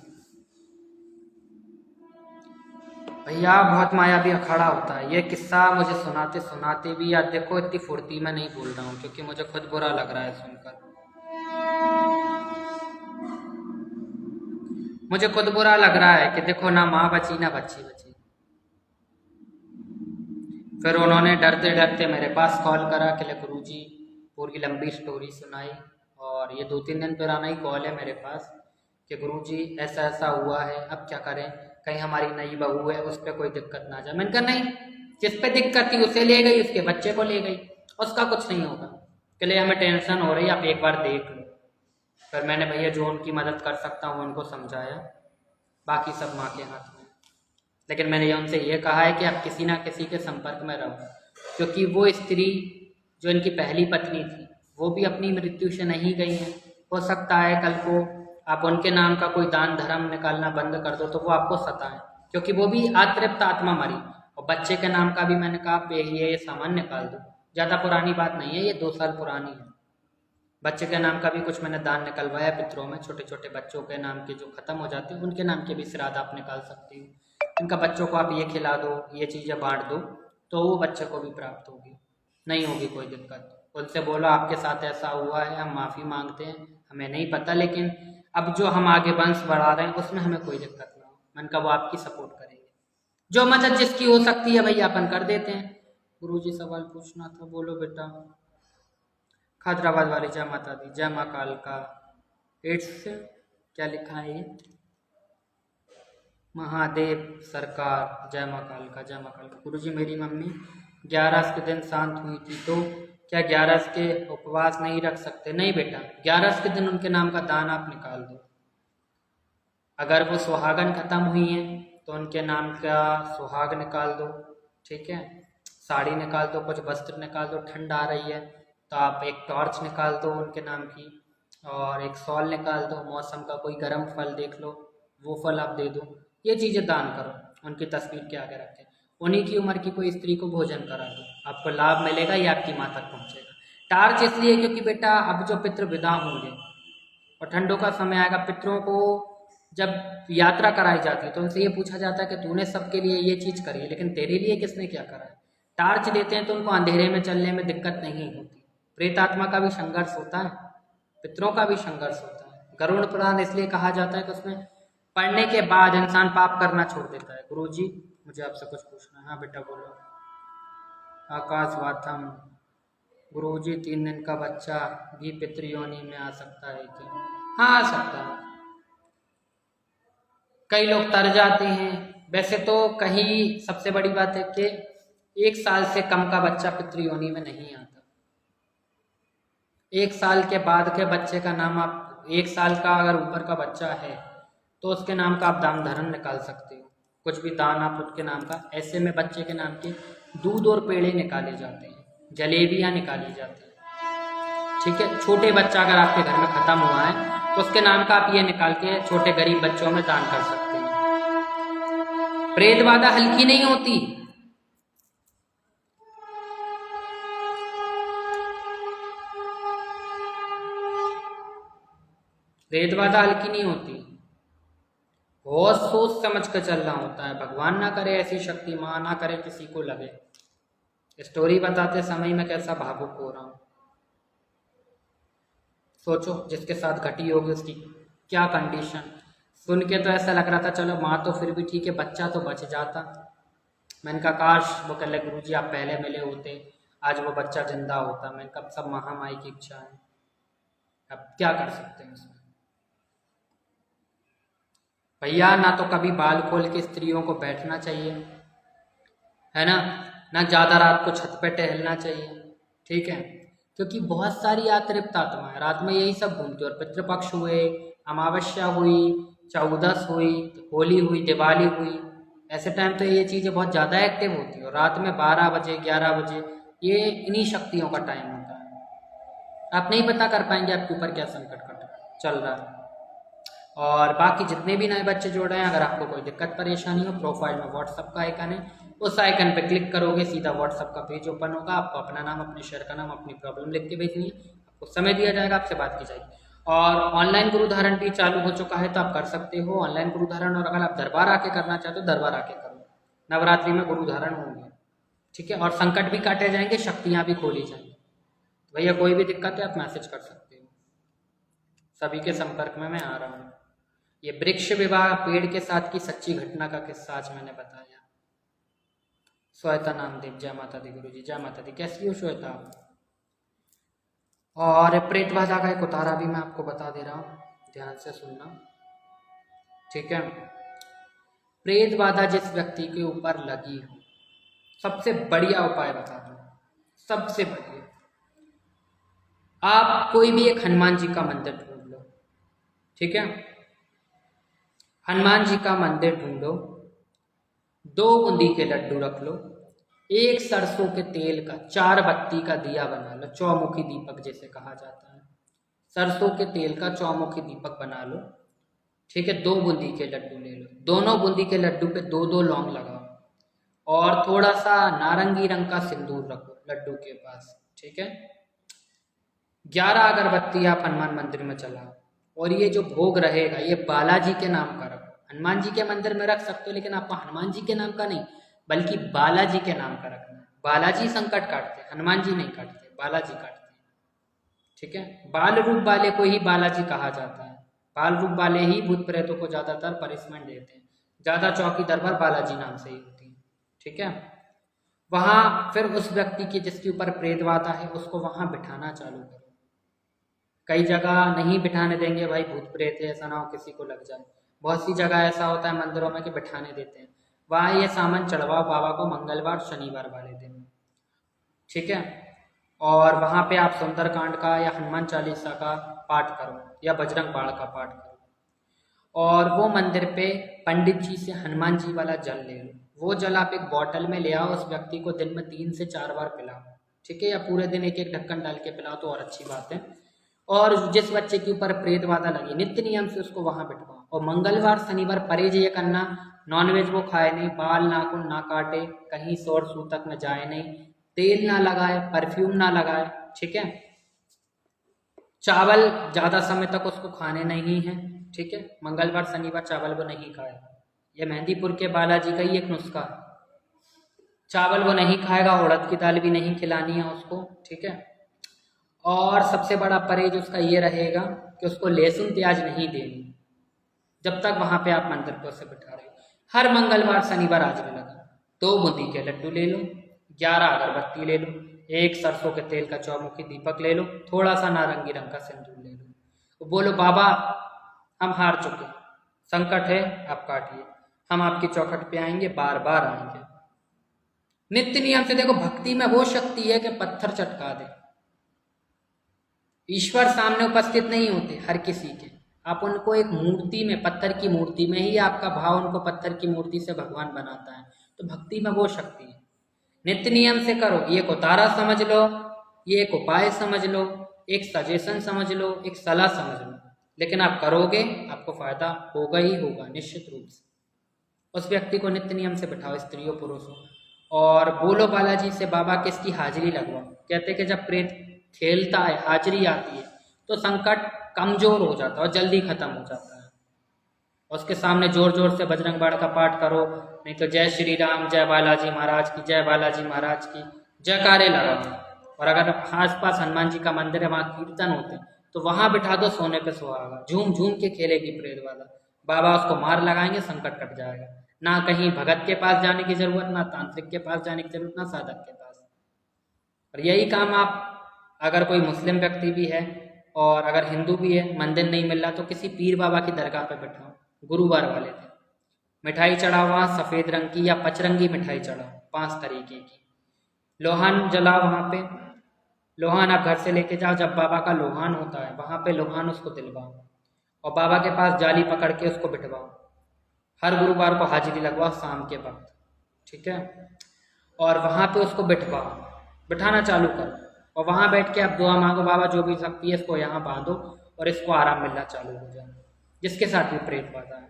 भैया बहुत मायावी अखाड़ा होता है। ये किस्सा मुझे सुनाते सुनाते भी, यार देखो इतनी फुर्ती में नहीं बोल रहा हूँ क्योंकि मुझे खुद बुरा लग रहा है सुनकर। मुझे खुद बुरा लग रहा है कि देखो ना माँ बची ना बच्ची बची। फिर उन्होंने डरते डरते मेरे पास कॉल करा कि गुरुजी पूरी लंबी स्टोरी सुनाई। और ये 2-3 दिन पुराना ही कॉल है मेरे पास कि गुरुजी ऐसा ऐसा हुआ है, अब क्या करें, कहीं हमारी नई बहू है उस पर कोई दिक्कत ना जाए। मैंने कहा नहीं, जिस पे दिक्कत थी उसे ले गई, उसके बच्चे को ले गई, उसका कुछ नहीं होगा। चले हमें टेंशन हो रही, आप एक बार देख लो। फिर मैंने भैया जो उनकी मदद कर सकता हूँ उनको समझाया, बाकी सब माँ के हाथ में। लेकिन मैंने उनसे ये कहा है कि आप किसी ना किसी के संपर्क में रहो, क्योंकि वो स्त्री जो इनकी पहली पत्नी थी वो भी अपनी मृत्यु से नहीं गई है। हो सकता है कल को आप उनके नाम का कोई दान धर्म निकालना बंद कर दो तो वो आपको सताएं, क्योंकि वो भी अतृप्त आत्मा मरी। और बच्चे के नाम का भी मैंने कहा ये सामान निकाल दो, ज़्यादा पुरानी बात नहीं है, ये 2 साल पुरानी है। बच्चे के नाम का भी कुछ मैंने दान निकलवाया पितरों में। छोटे छोटे बच्चों के नाम के जो खत्म हो जाते हैं उनके नाम के भी श्राद्ध आप निकाल सकती हो। इनका बच्चों को आप ये खिला दो, ये चीज़ें बांट दो तो वो बच्चे को भी प्राप्त होगी, नहीं होगी कोई दिक्कत। उनसे बोलो आपके साथ ऐसा हुआ है, हम माफ़ी मांगते हैं, हमें नहीं पता, लेकिन अब जो हम आगे वंश बढ़ा रहे हैं उसमें हमें कोई दिक्कत ना हो। मैंने कहा वो आपकी सपोर्ट करेंगे। जो मदद जिसकी हो सकती है भैया अपन कर देते हैं। गुरुजी सवाल पूछना था, बोलो बेटा। हैदराबाद वाली जय माता दी, जय माँ काल का। इट्स क्या लिखा है ये, महादेव सरकार, जय माँ काल का, जय माँ काल का। गुरुजी मेरी मम्मी 11 के दिन शांत हुई थी, तो क्या 11 के उपवास नहीं रख सकते? नहीं बेटा, 11 के दिन उनके नाम का दान आप निकाल दो। अगर वो सुहागन खत्म हुई हैं तो उनके नाम का सुहाग निकाल दो, ठीक है। साड़ी निकाल दो, कुछ वस्त्र निकाल दो। ठंड आ रही है तो आप एक टॉर्च निकाल दो उनके नाम की, और एक शॉल निकाल दो। मौसम का कोई गर्म फल देख लो, वो फल आप दे दो। ये चीज़ें दान करो, उनकी तस्वीर के आगे रखें। उन्हीं की उम्र की कोई स्त्री को भोजन करा दो, आपको लाभ मिलेगा, ये आपकी माँ तक पहुँचेगा। टार्च इसलिए क्योंकि बेटा अब जो पितृ विदा होंगे और ठंडों का समय आएगा, पितरों को जब यात्रा कराई जाती है तो उनसे ये पूछा जाता है कि तूने सबके लिए ये चीज़ करी है, लेकिन तेरे लिए किसने क्या करा है। टार्च देते हैं तो उनको अंधेरे में चलने में दिक्कत नहीं होती। प्रेतात्मा का भी संघर्ष होता है, पितरों का भी संघर्ष होता है। गरुड़ पुराण इसलिए कहा जाता है कि उसमें पढ़ने के बाद इंसान पाप करना छोड़ देता है। गुरुजी मुझे आपसे कुछ पूछना है। हाँ बेटा बोलो। आकाश वाथम, गुरुजी 3 दिन का बच्चा भी पितृयोनि में आ सकता है क्या? हाँ आ सकता है। कई लोग तर जाते हैं, वैसे तो कहीं सबसे बड़ी बात है कि 1 साल से कम का बच्चा पितृयोनि में नहीं आता। 1 साल के बाद के बच्चे का नाम आप, 1 साल का अगर ऊपर का बच्चा है तो उसके नाम का आप दान धर्म निकाल सकते हो। कुछ भी दान आप उसके नाम का, ऐसे में बच्चे के नाम के दूध और पेड़े निकाले जाते हैं, जलेबियाँ निकाली जाती हैं, ठीक है। छोटे बच्चा अगर आपके घर में ख़त्म हुआ है तो उसके नाम का आप ये निकाल के छोटे गरीब बच्चों में दान कर सकते हैं। प्रेत बाधा हल्की नहीं होती। प्रेत बाधा हल्की नहीं होती, बहुत सोच समझ कर चलना होता है। भगवान ना करे ऐसी शक्ति, माँ ना करे किसी को लगे। स्टोरी बताते समय मैं कैसा भावुक हो रहा हूँ। सोचो जिसके साथ घटी होगी उसकी क्या कंडीशन। सुन के तो ऐसा लग रहा था चलो माँ तो फिर भी ठीक है, बच्चा तो बच जाता। मैंने कहा काश वो कह ले गुरुजी आप पहले मिले होते, आज वो बच्चा जिंदा होता। मैंने कहा सब महामाई की इच्छा है, अब क्या कर सकते हैं उसमें। भैया ना तो कभी बाल खोल के स्त्रियों को बैठना चाहिए, है ना, ना ज़्यादा रात को छत पे टहलना चाहिए, ठीक है। क्योंकि बहुत सारी अतृप्त आत्माएं रात में यही सब घूमती है। और पितृपक्ष हुए, अमावस्या हुई, चौदस हुई, होली हुई, दिवाली हुई, ऐसे टाइम तो ये चीज़ें बहुत ज़्यादा एक्टिव होती है। और रात में 12 बजे 11 बजे ये इन्हीं शक्तियों का टाइम होता है। आप नहीं पता कर पाएंगे आपके ऊपर क्या संकट चल रहा है। और बाकी जितने भी नए बच्चे जोड़ रहे हैं, अगर आपको कोई दिक्कत परेशानी हो, प्रोफाइल में व्हाट्सअप का आइकन है, उस आइकन पे क्लिक करोगे सीधा व्हाट्सअप का पेज ओपन होगा। आपको अपना नाम, अपने शहर का नाम, अपनी प्रॉब्लम लिख के भेजनी है, आपको समय दिया जाएगा, आपसे बात की जाएगी। और ऑनलाइन गुरु धारण भी चालू हो चुका है, तो आप कर सकते हो ऑनलाइन गुरु धारण। और अगर आप दरबार आके करना चाहते हो दरबार आके करो, नवरात्रि में गुरु धारण होंगे, ठीक है। और संकट भी काटे जाएंगे, शक्तियाँ भी खोली जाएंगी। भैया कोई भी दिक्कत है आप मैसेज कर सकते हो, सभी के संपर्क में मैं आ रहा हूँ। ये वृक्ष विवाह पेड़ के साथ की सच्ची घटना का किस्सा आज मैंने बताया। श्वेता नामदेव, जय माता दी गुरु जी, जय माता दी। कैसी हो श्वेता? और प्रेत बाधा का एक उतारा भी मैं आपको बता दे रहा हूँ, ध्यान से सुनना, ठीक है। प्रेत बाधा जिस व्यक्ति के ऊपर लगी हो, सबसे बढ़िया उपाय बता दो, सबसे बढ़िया, आप कोई भी एक हनुमान जी का मंदिर ढूंढ लो, ठीक है। हनुमान जी का मंदिर ढूंढो, 2 बूंदी के लड्डू रख लो, 1 सरसों के तेल का 4 बत्ती का दिया बना लो, चौमुखी दीपक जैसे कहा जाता है। सरसों के तेल का चौमुखी दीपक बना लो, ठीक है। 2 बूंदी के लड्डू ले लो, दोनों बूंदी के लड्डू पे 2-2 लौंग लगाओ और थोड़ा सा नारंगी रंग का सिंदूर रखो लड्डू के पास, ठीक है। 11 अगरबत्ती आप हनुमान मंदिर में चलाओ। और ये जो भोग रहेगा ये बालाजी के नाम का रखो। हनुमान जी के मंदिर में रख सकते हो, लेकिन आपको हनुमान जी के नाम का नहीं बल्कि बालाजी के नाम का रखना है। बालाजी संकट काटते हैं, हनुमान जी नहीं काटते, बालाजी काटते हैं, ठीक है। बाल रूप वाले को ही बालाजी कहा जाता है, बाल रूप वाले ही भूत प्रेतों को ज्यादातर पनिशमेंट देते हैं। ज़्यादा चौकी दरबार बालाजी नाम से ही होती है। ठीक है, वहाँ फिर उस व्यक्ति की जिसके ऊपर प्रेत बाधा है उसको वहाँ बिठाना चालू करो। कई जगह नहीं बिठाने देंगे, भाई भूत प्रेत है, ऐसा ना हो किसी को लग जाए। बहुत सी जगह ऐसा होता है मंदिरों में कि बिठाने देते हैं। वहाँ ये सामान चढ़वाओ बाबा को मंगलवार शनिवार वाले दिन। ठीक है, और वहाँ पे आप सुंदरकांड का या हनुमान चालीसा का पाठ करो या बजरंग बाण का पाठ करो। और वो मंदिर पे पंडित जी से हनुमान जी वाला जल ले लो। वो जल आप एक बॉटल में ले आओ, उस व्यक्ति को दिन में 3 से 4 बार पिलाओ। ठीक है, या पूरे दिन एक एक ढक्कन डाल के पिलाओ तो और अच्छी बात है। और जिस बच्चे के ऊपर प्रेत बाधा लगी नित्य नियम से उसको वहां बिठवाओ। और मंगलवार शनिवार परहेज ये करना, नॉनवेज वो खाए नहीं, बाल नाखून ना काटे, कहीं सौर सूतक में जाए नहीं, तेल ना लगाए, परफ्यूम ना लगाए। ठीक है, चावल ज़्यादा समय तक उसको खाने नहीं है। ठीक है, मंगलवार शनिवार चावल वो नहीं खाएगा। ये मेहंदीपुर के बालाजी का ही एक नुस्खा है, चावल वो नहीं खाएगा, उड़द की दाल भी नहीं खिलानी है उसको। ठीक है, और सबसे बड़ा परहेज उसका ये रहेगा कि उसको लहसुन प्याज नहीं देनी जब तक वहां पे आप मंदिर पे उसे बिठा रहे हो। हर मंगलवार शनिवार हाजिरी लगा, 2 बूंदी के लड्डू ले लो, 11 अगरबत्ती ले लो, 1 सरसों के तेल का चौमुखी दीपक ले लो, थोड़ा सा नारंगी रंग का सिंदूर ले लो। बोलो बाबा हम हार चुके, संकट है आप काटिए, हम आपकी चौखट पे आएंगे, बार बार आएंगे। नित्य नियम से देखो, भक्ति में वो शक्ति है कि पत्थर चटका दे। ईश्वर सामने उपस्थित नहीं होते हर किसी के, आप उनको एक मूर्ति में, पत्थर की मूर्ति में ही आपका भाव उनको पत्थर की मूर्ति से भगवान बनाता है। तो भक्ति में वो शक्ति है। नित्य नियम से करो, ये एक उतारा समझ लो, ये एक उपाय समझ लो, एक सजेशन समझ लो, एक सलाह समझ लो, लेकिन आप करोगे आपको फायदा होगा ही होगा निश्चित रूप से। उस व्यक्ति को नित्य नियम से बिठाओ, स्त्रियों पुरुषों, और बोलो बालाजी से बाबा किसकी हाजिरी लगवाओ। कहते कि जब प्रेत खेलता है, हाजिरी आती है, तो संकट कमजोर हो जाता है और जल्दी खत्म हो जाता है। उसके सामने जोर जोर से बजरंग बाण का पाठ करो, नहीं तो जय श्री राम, जय बालाजी महाराज की, जय बालाजी महाराज की जयकारे लगाओ। और अगर आस पास हनुमान जी का मंदिर है, वहाँ कीर्तन होते हैं, तो वहां बिठा दो, सोने पे सुहागा, झूम झूम के खेलेगी प्रेत वाला। बाबा उसको मार लगाएंगे, संकट कट जाएगा। ना कहीं भगत के पास जाने की जरूरत, ना तांत्रिक के पास जाने की जरूरत, ना साधक के पास। और यही काम आप, अगर कोई मुस्लिम व्यक्ति भी है और अगर हिंदू भी है, मंदिर नहीं मिल रहा तो किसी पीर बाबा की दरगाह पे बैठाओ, गुरुवार वाले दिन मिठाई चढ़ाओ, वहाँ सफ़ेद रंग की या पचरंगी मिठाई चढ़ाओ, 5 तरीके की। लोहान जलाओ, वहाँ पे लोहान आप घर से लेके जाओ, जब बाबा का लोहान होता है वहाँ पे लोहान उसको दिलवाओ, और बाबा के पास जाली पकड़ के उसको बिठवाओ। हर गुरुवार को हाजिरी लगवाओ शाम के वक्त। ठीक है, और वहाँ पे उसको बिठवाओ, बिठाना चालू करो, और वहाँ बैठ के आप दुआ मांगो, बाबा जो भी शक्ति है इसको यहाँ बांधो और इसको आराम मिलना चालू हो जाए। जिसके साथ भी प्रेत बाधा है,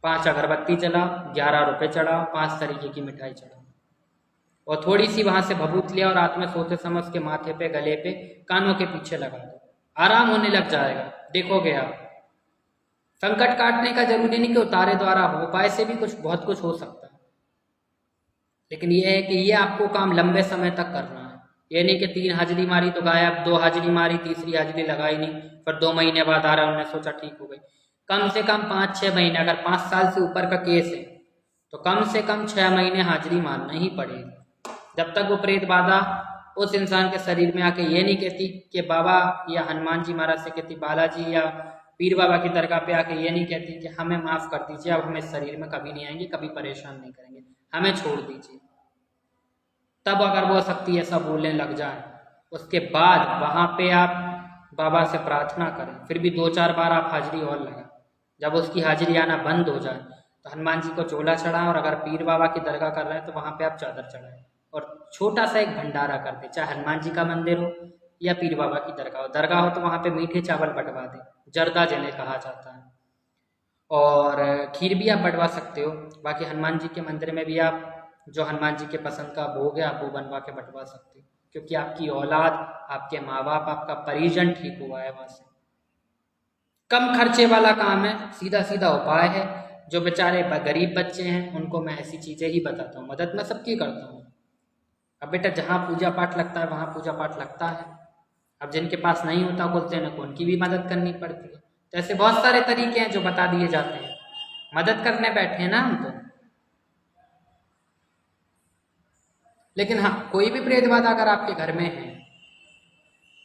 5 अगरबत्ती जलाओ, 11 रुपये चढ़ाओ, 5 तरीके की मिठाई चढ़ाओ, और थोड़ी सी वहां से भभूत लिया और रात में सोते समय उसके माथे पे, गले पे, कानों के पीछे लगा दो, आराम होने लग जाएगा। देखोगे आप, संकट काटने का जरूरी नहीं कि उतारे द्वारा हो, उपाय से भी कुछ बहुत कुछ हो सकता है। लेकिन ये है कि ये आपको काम लंबे समय तक करना है। ये नहीं कि 3 हाजिरी मारी तो गायब, 2 हाजिरी मारी, तीसरी हाजिरी लगाई नहीं, फिर 2 महीने बाद आ रहा है, उन्होंने सोचा ठीक हो गई। कम से कम 5-6 महीने, अगर 5 साल से ऊपर का केस है तो कम से कम 6 महीने हाजिरी मारना ही पड़ेगी, जब तक वो प्रेत बाधा उस इंसान के शरीर में आके ये नहीं कहती कि बाबा या हनुमान जी महाराज से कहती, बालाजी या पीर बाबा की दरगाह पे आके ये नहीं कहती कि हमें माफ़ कर दीजिए, अब हमें शरीर में कभी नहीं आएंगे, कभी परेशान नहीं करेंगे, हमें छोड़ दीजिए। तब अगर वो शक्ति ऐसा बोलने लग जाए, उसके बाद वहाँ पे आप बाबा से प्रार्थना करें, फिर भी 2-4 बार आप हाजिरी और लगाएं। जब उसकी हाजिरी आना बंद हो जाए तो हनुमान जी को चोला चढ़ाएं, और अगर पीर बाबा की दरगाह कर रहे हैं तो वहाँ पे आप चादर चढ़ाएं, और छोटा सा एक भंडारा कर दे, चाहे हनुमान जी का मंदिर हो या पीर बाबा की दरगाह हो। दरगाह हो तो वहाँ पे मीठे चावल बंटवा दे, जर्दा जिन्हें कहा जाता है, और खीर भी आप बंटवा सकते हो। बाकी हनुमान जी के मंदिर में भी आप जो हनुमान जी के पसंद का भोग है आप वो बनवा के बंटवा सकते हो, क्योंकि आपकी औलाद, आपके माँ बाप, आपका परिजन ठीक हुआ है वहाँ से। कम खर्चे वाला काम है, सीधा सीधा उपाय है। जो बेचारे गरीब बच्चे हैं उनको मैं ऐसी चीज़ें ही बताता हूँ, मदद मैं सबकी करता हूँ। अब बेटा जहाँ पूजा पाठ लगता है वहाँ पूजा पाठ लगता है, अब जिनके पास नहीं होता कुछ देने को, उनकी भी मदद करनी पड़ती है। तो ऐसे बहुत सारे तरीके हैं जो बता दिए जाते हैं। मदद करने बैठे हैं ना हम तो। लेकिन हाँ, कोई भी प्रेत बाधा अगर आपके घर में है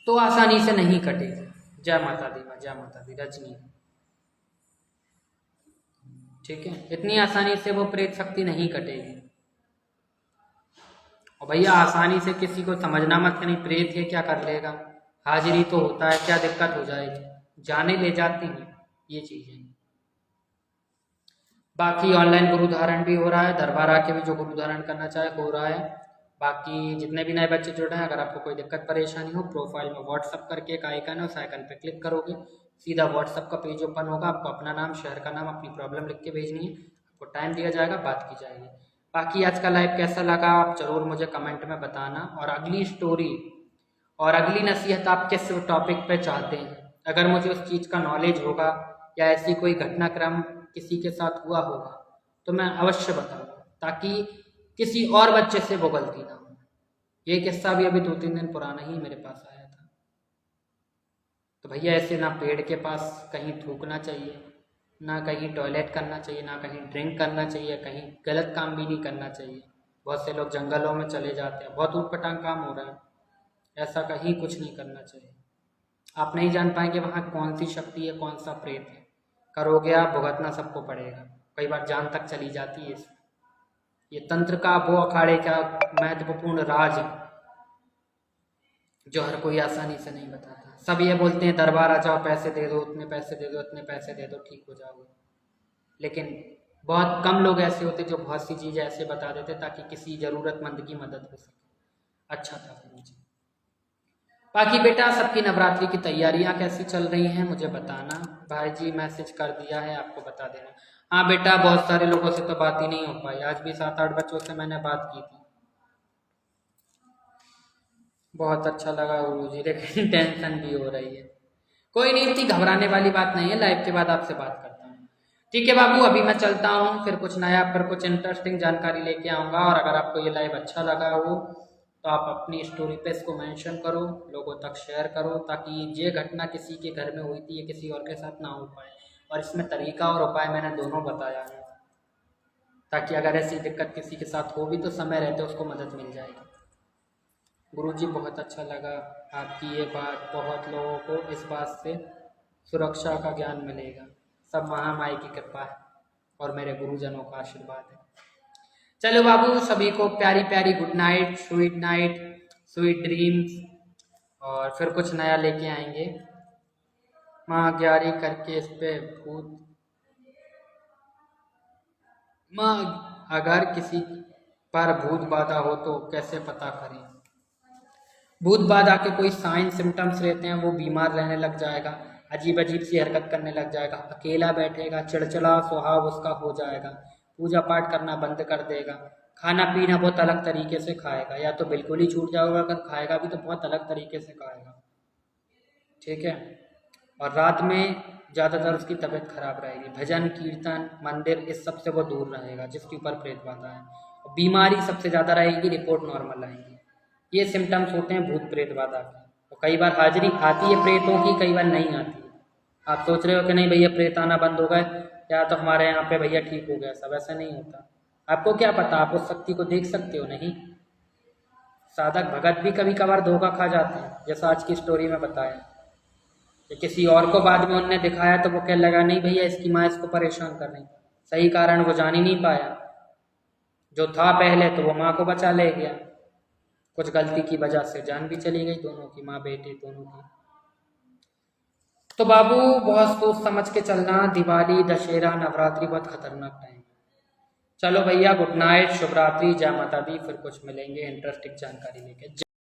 तो आसानी से नहीं कटेगी। जय माता दी माँ, जय माता दी। रजनी, ठीक है, इतनी आसानी से वो प्रेत शक्ति नहीं कटेगी। और भैया आसानी से किसी को समझना मत कि नहीं प्रेत है क्या कर लेगा, हाजिरी तो होता है, क्या दिक्कत हो जाएगी, जाने ले जाते हैं ये चीजें। बाकी ऑनलाइन गुरु धारण भी हो रहा है, दरबार आके भी जो गुरु धारण करना चाहे हो रहा है। बाकी जितने भी नए बच्चे जुड़े हैं, अगर आपको कोई दिक्कत परेशानी हो, प्रोफाइल में व्हाट्सअप करके एक आइकन है, उस आइकन पे क्लिक करोगे सीधा व्हाट्सअप का पेज ओपन होगा। आपको अपना नाम, शहर का नाम, अपनी प्रॉब्लम लिख के भेजनी है, आपको टाइम दिया जाएगा, बात की जाएगी। बाकी आज का लाइव कैसा लगा आप जरूर मुझे कमेंट में बताना। और अगली स्टोरी और अगली नसीहत आप किस टॉपिक पे चाहते हैं, अगर मुझे उस चीज़ का नॉलेज होगा या ऐसी कोई घटनाक्रम किसी के साथ हुआ होगा तो मैं अवश्य बताऊंगा, ताकि किसी और बच्चे से वो गलती ना हो। ये किस्सा भी अभी 2-3 दिन पुराना ही मेरे पास आया था। तो भैया ऐसे ना पेड़ के पास कहीं थूकना चाहिए, ना कहीं टॉयलेट करना चाहिए, ना कहीं ड्रिंक करना चाहिए, कहीं गलत काम भी नहीं करना चाहिए। बहुत से लोग जंगलों में चले जाते हैं, बहुत ऊटपटांग काम हो रहा है, ऐसा कहीं कुछ नहीं करना चाहिए। आप नहीं जान पाएंगे वहाँ कौन सी शक्ति है, कौन सा प्रेत है, करोगे आप भुगतना सबको पड़ेगा, कई बार जान तक चली जाती है इसमें। ये तंत्र का, वो अखाड़े का महत्वपूर्ण राज है जो हर कोई आसानी से नहीं बताता। सब ये बोलते हैं दरबार आ जाओ, पैसे दे दो, उतने पैसे दे दो, इतने पैसे दे दो, ठीक हो जाओगे। लेकिन बहुत कम लोग ऐसे होते जो बहुत सी चीज़ें ऐसे बता देते ताकि किसी ज़रूरतमंद की मदद हो सके। अच्छा था फिर मुझे। बाकी बेटा सबकी नवरात्रि की तैयारियां कैसी चल रही हैं मुझे बताना। भाई जी मैसेज कर दिया है, आपको बता देना। हाँ बेटा, बहुत सारे लोगों से तो बात ही नहीं हो पाई, आज भी 7-8 बच्चों से मैंने बात की थी। बहुत अच्छा लगा गुरु जी, लेकिन टेंशन भी हो रही है। कोई नहीं, इतनी घबराने वाली बात नहीं है, लाइव के बाद आपसे बात करता हूँ। ठीक है बाबू, अभी मैं चलता हूँ, फिर कुछ नया, फिर कुछ इंटरेस्टिंग जानकारी लेके आऊँगा। और अगर आपको ये लाइव अच्छा लगा हो तो आप अपनी स्टोरी पे इसको मेंशन करो, लोगों तक शेयर करो, ताकि ये घटना किसी के घर में हुई थी ये किसी और के साथ ना हो पाए। और इसमें तरीका और उपाय मैंने दोनों बताया है, ताकि अगर ऐसी दिक्कत किसी के साथ हो भी तो समय रहते उसको मदद मिल जाएगी। गुरुजी बहुत अच्छा लगा आपकी ये बात, बहुत लोगों को इस बात से सुरक्षा का ज्ञान मिलेगा। सब महामाई की कृपा है और मेरे गुरुजनों का आशीर्वाद है। चलो बाबू, सभी को प्यारी प्यारी गुड नाइट, स्वीट ड्रीम्स। और फिर कुछ नया लेके आएंगे। माँ ग्यारी करके इस पे भूत, माँ अगर किसी पर भूत बाधा हो तो कैसे पता करें? भूत बाधा के कोई साइन सिम्टम्स रहते हैं, वो बीमार रहने लग जाएगा, अजीब अजीब सी हरकत करने लग जाएगा, अकेला बैठेगा, चिड़चिड़ा स्वभाव उसका हो जाएगा, पूजा पाठ करना बंद कर देगा, खाना पीना बहुत अलग तरीके से खाएगा, या तो बिल्कुल ही छूट जाएगा, अगर खाएगा भी तो बहुत अलग तरीके से खाएगा। ठीक है। और रात में ज़्यादातर उसकी तबीयत खराब रहेगी, भजन कीर्तन मंदिर इस सब से वो दूर रहेगा जिसके ऊपर प्रेत बाधा है। बीमारी सबसे ज़्यादा रहेगी, रिपोर्ट नॉर्मल आएगी। ये सिम्टम्स होते हैं भूत प्रेत बाधा के। तो कई बार हाजिरी आती है प्रेतों की, कई बार नहीं आती है। आप सोच रहे हो कि नहीं भैया प्रेत आना बंद हो गए या तो हमारे यहाँ पे भैया ठीक हो गया, सब ऐसा नहीं होता। आपको क्या पता, आप उस शक्ति को देख सकते हो नहीं। साधक भगत भी कभी कभार धोखा खा जाते हैं, जैसा आज की स्टोरी में बताया कि किसी और को बाद में उनने दिखाया तो वो कहने लगा नहीं भैया इसकी माँ इसको परेशान कर रही। सही कारण वो जान ही नहीं पाया, जो था पहले तो वो माँ को बचा ले गया, कुछ गलती की वजह से जान भी चली गई दोनों की, माँ बेटे दोनों की। तो बाबू बहुत सोच समझ के चलना, दिवाली दशहरा नवरात्रि बहुत खतरनाक टाइम। चलो भैया गुड नाइट, शुभ रात्रि, जय माता दी। फिर कुछ मिलेंगे इंटरेस्टिंग जानकारी लेके।